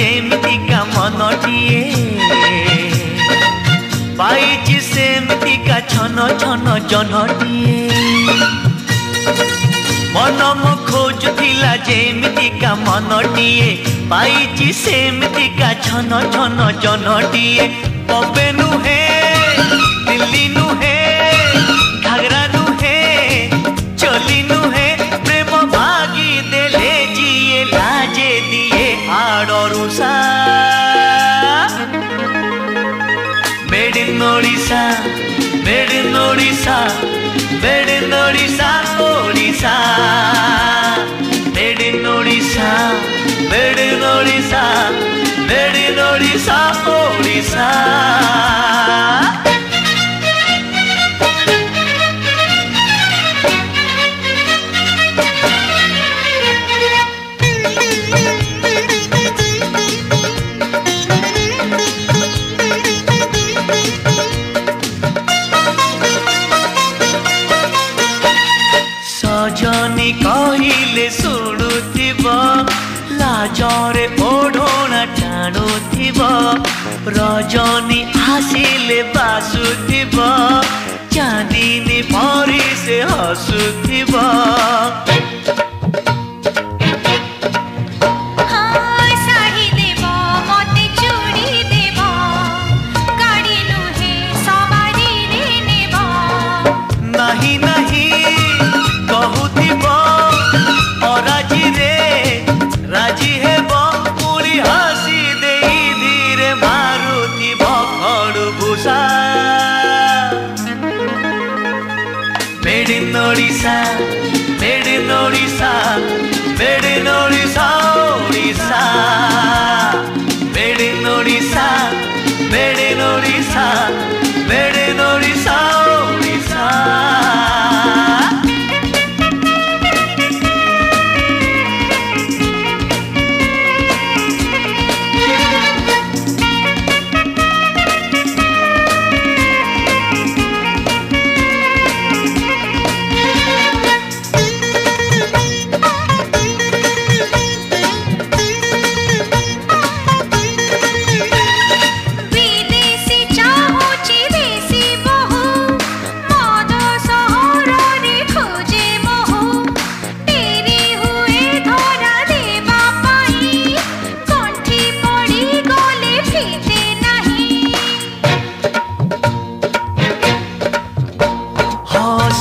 जेमितिका मनटिए पाइछि सेमितिका छन छन जनटिए मन मो खोजुथिला जेमितिका मनटिए पाइछि सेमितिका छन छन जनटिए बबे नुहे दिल्ली नुहे घाघरा नुहे चली नुहे प्रेम भागी देले जिए लाजे दिए आड़रुषा made in Odisha made in Odisha made in Odisha Odisha made in Odisha made in Odisha made in Odisha Odisha सजनी कहिले शुणुथिब लाजरे ओढ़ोना टाणुथिब रजनी आसिले बासुथिब चांदिनी परी से हसुथिब नहीं नहीं कहूथिब अराजी रे राजी हेब पूरी हसी दे धीरे मारुथिब खड़भूषा made in Odisha made in Odisha made in Odisha Odisha made in Odisha made in Odisha made in Odisha Odisha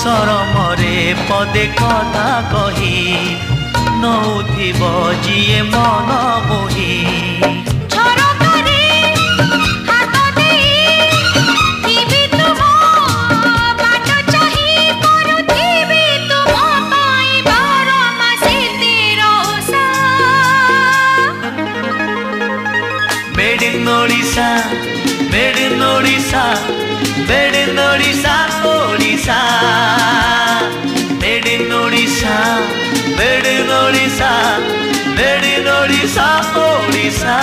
सरमरे पदे कथा कही नौथिब जिए मन मोही made in Odisha made in Odisha made in Odisha Odisha made in Odisha made in Odisha made in Odisha Odisha